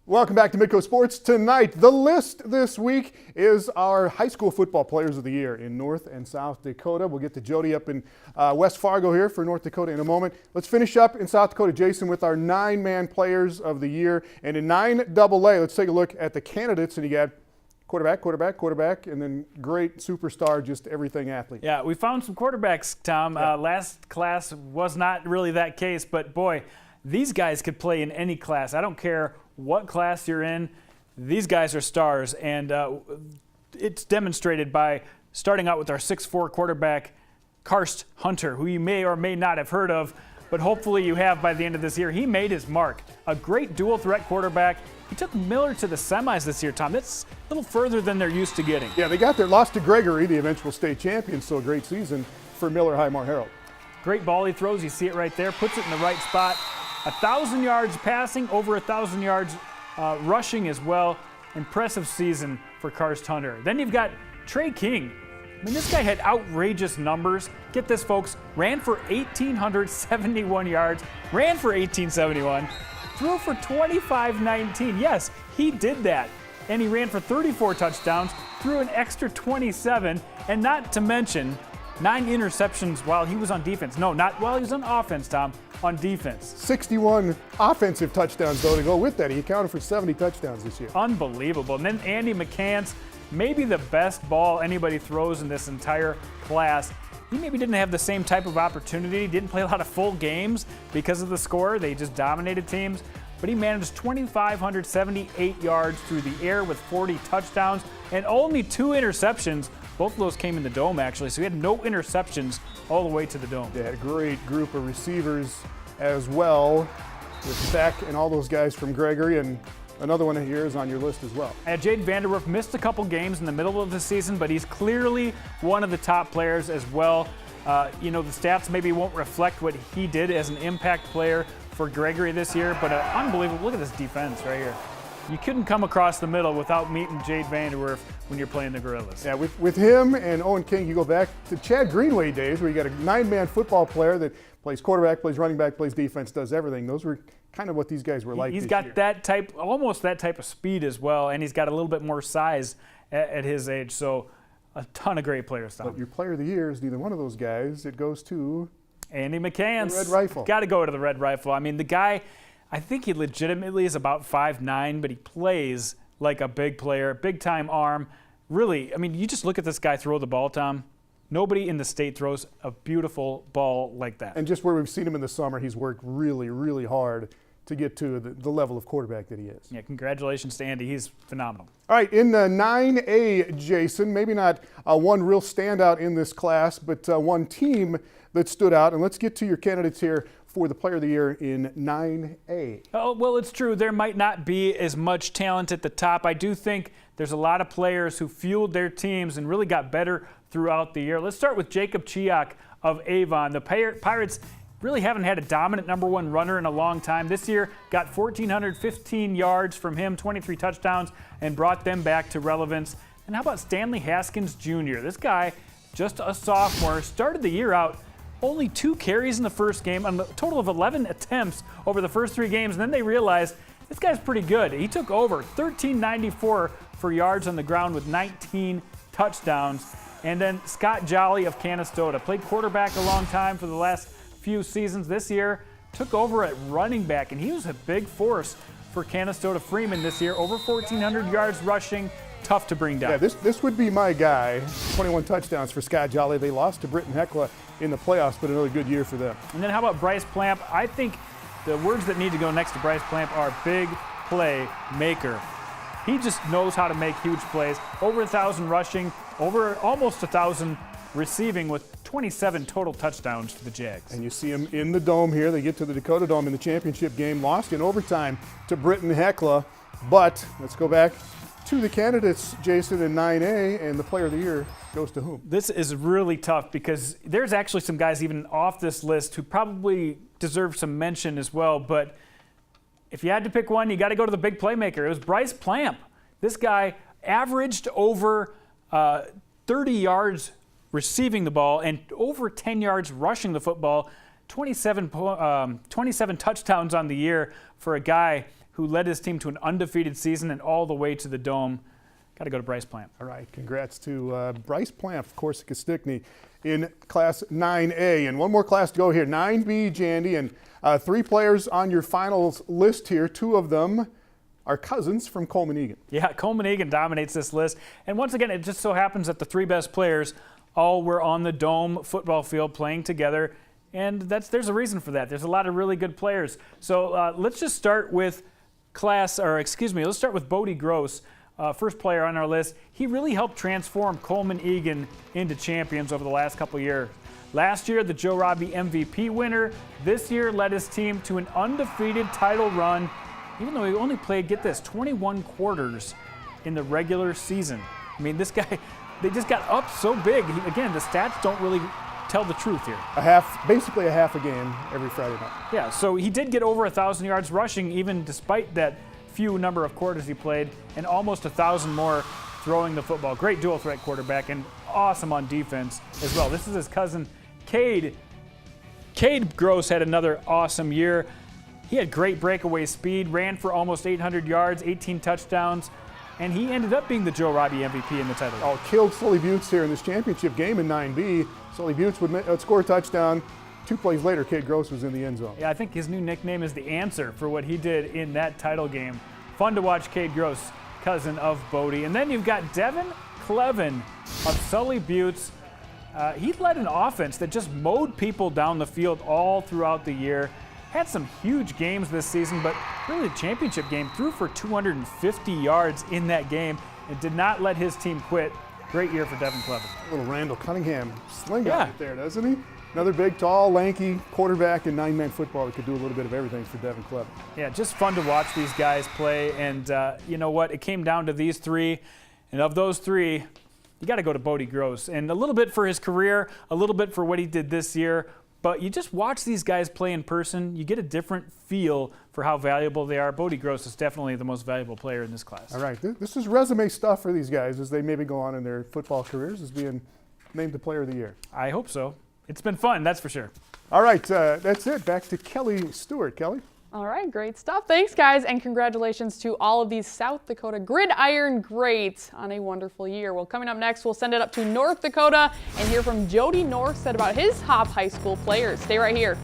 Welcome back to Midco Sports. Tonight, the list this week is our high school football players of the year in North and South Dakota. We'll get to Jody up in West Fargo here for North Dakota in a moment. Let's finish up in South Dakota, Jason, with our 9-man players of the year. And in 9AA, let's take a look at the candidates. And you got quarterback, and then great superstar, just everything athlete. Yeah, we found some quarterbacks, Tom. Last class was not really that case, but boy, these guys could play in any class. I don't care what class you're in, these guys are stars, and it's demonstrated by starting out with our 6'4" quarterback, Karst Hunter, who you may or may not have heard of, but hopefully you have by the end of this year. He made his mark. A great dual-threat quarterback. He took Miller to the semis this year, Tom. That's a little further than they're used to getting. Yeah, they got their loss to Gregory, the eventual state champion, so a great season for Miller Highmore Herald. Great ball he throws. You see it right there. Puts it in the right spot. 1,000 yards passing, over 1,000 yards rushing as well. Impressive season for Karst Hunter. Then you've got Trey King. I mean, this guy had outrageous numbers. Get this, folks. Ran for 1,871 yards. Ran for 1,871. Threw for 2,519. Yes, he did that. And he ran for 34 touchdowns. Threw an extra 27. And not to mention 9 interceptions while he was on defense. No, not while he was on offense, Tom. On defense. 61 offensive touchdowns, though, to go with that. He accounted for 70 touchdowns this year. Unbelievable. And then Andy Mccants, maybe the best ball anybody throws in this entire class. He maybe didn't have the same type of opportunity, didn't play a lot of full games because of the score. They just dominated teams. But he managed 2,578 yards through the air with 40 touchdowns and only 2 interceptions. Both of those came in the dome, actually, so he had no interceptions all the way to the dome. They had a great group of receivers as well, with Beck and all those guys from Gregory, and another one here is on your list as well. And Jade Vanderwerf missed a couple games in the middle of the season, but he's clearly one of the top players as well. The stats maybe won't reflect what he did as an impact player for Gregory this year, but unbelievable. Look at this defense right here. You couldn't come across the middle without meeting Jade Vanderwerf when you're playing the Gorillas. Yeah, with him and Owen King, you go back to Chad Greenway days where you got a 9-man football player that plays quarterback, plays running back, plays defense, does everything. Those were kind of what these guys were like. He's got that type, almost that type of speed as well, and he's got a little bit more size at his age. So a ton of great players, Tom. But your player of the year is neither one of those guys. It goes to Andy Mccants. The Red Rifle. Got to go to the Red Rifle. I mean, the guy, I think he legitimately is about 5'9", but he plays like a big player, big-time arm. Really, I mean, you just look at this guy throw the ball, Tom. Nobody in the state throws a beautiful ball like that. And just where we've seen him in the summer, he's worked really, really hard to get to the level of quarterback that he is. Yeah, congratulations to Andy. He's phenomenal. All right, in 9A, Jason, maybe not one real standout in this class, but one team that stood out. And let's get to your candidates here for the Player of the Year in 9A. Oh, well, it's true. There might not be as much talent at the top. I do think there's a lot of players who fueled their teams and really got better throughout the year. Let's start with Jacob Cheok of Avon. The Pirates really haven't had a dominant #1 runner in a long time. This year got 1,415 yards from him, 23 touchdowns, and brought them back to relevance. And how about Stanley Haskins Jr.? This guy, just a sophomore, started the year out only 2 carries in the first game, on a total of 11 attempts over the first 3 games, and then they realized this guy's pretty good. He took over 1,394 for yards on the ground with 19 touchdowns. And then Scott Jolly of Canastota, played quarterback a long time for the last few seasons. This year took over at running back, and he was a big force for Canastota Freeman this year. Over 1,400 yards rushing, tough to bring down. Yeah, this would be my guy. 21 touchdowns for Scott Jolly. They lost to Britton Heckla in the playoffs, but another good year for them. And then how about Bryce Plant? I think the words that need to go next to Bryce Plant are big play maker. He just knows how to make huge plays. Over 1,000 rushing, over almost 1,000 receiving with 27 total touchdowns for the Jags. And you see him in the dome here. They get to the Dakota Dome in the championship game, lost in overtime to Britton Heckla. But let's go back to the candidates, Jason, in 9A, and the Player of the Year goes to whom? This is really tough because there's actually some guys even off this list who probably deserve some mention as well. But if you had to pick one, you got to go to the big playmaker. It was Bryce Plant. This guy averaged over 30 yards receiving the ball and over 10 yards rushing the football. 27 touchdowns on the year for a guy who led his team to an undefeated season and all the way to the Dome. Got to go to Bryce Plant. All right, congrats to Bryce Plant, of course, Stickney in Class 9A. And one more class to go here, 9B, Jandy, and 3 players on your finals list here. 2 of them are cousins from Coleman-Egan. Yeah, Coleman-Egan dominates this list. And once again, it just so happens that the 3 best players all were on the Dome football field playing together. And there's a reason for that. There's a lot of really good players. So let's just start with let's start with Bodie Gross. First player on our list. He really helped transform Coleman-Egan into champions over the last couple of years. Last year, the Joe Robbie MVP winner. This year led his team to an undefeated title run, even though he only played, get this, 21 quarters in the regular season. I mean, this guy, they just got up so big. Again, the stats don't really tell the truth here. Basically a half a game every Friday night. Yeah, so he did get over 1,000 yards rushing, even despite that few number of quarters he played, and almost 1,000 more throwing the football. Great dual threat quarterback and awesome on defense as well. This is his cousin, Cade. Cade Gross had another awesome year. He had great breakaway speed, ran for almost 800 yards, 18 touchdowns, and he ended up being the Joe Robbie MVP in the title. Oh, killed Sully Buttes here in this championship game in 9B. Sully Buttes would score a touchdown. 2 plays later, Cade Gross was in the end zone. Yeah, I think his new nickname is The Answer for what he did in that title game. Fun to watch Cade Gross, cousin of Bodie. And then you've got Devin Clevon of Sully Buttes. He led an offense that just mowed people down the field all throughout the year. Had some huge games this season, but really the championship game, threw for 250 yards in that game and did not let his team quit. Great year for Devin Clevon. Little Randall Cunningham sling out there, doesn't he? Another big, tall, lanky quarterback in 9-man football that could do a little bit of everything for Devin Clevon. Yeah, just fun to watch these guys play. And you know what? It came down to these 3. And of those 3, you got to go to Bodie Gross. And a little bit for his career, a little bit for what he did this year. But you just watch these guys play in person, you get a different feel for how valuable they are. Bodie Gross is definitely the most valuable player in this class. All right, this is resume stuff for these guys as they maybe go on in their football careers as being named the player of the year. I hope so. It's been fun, that's for sure. All right, that's it. Back to Kelly Stewart. Kelly? All right, great stuff. Thanks, guys, and congratulations to all of these South Dakota Gridiron greats on a wonderful year. Well, coming up next, we'll send it up to North Dakota and hear from Jody Northstead about his top high school players. Stay right here.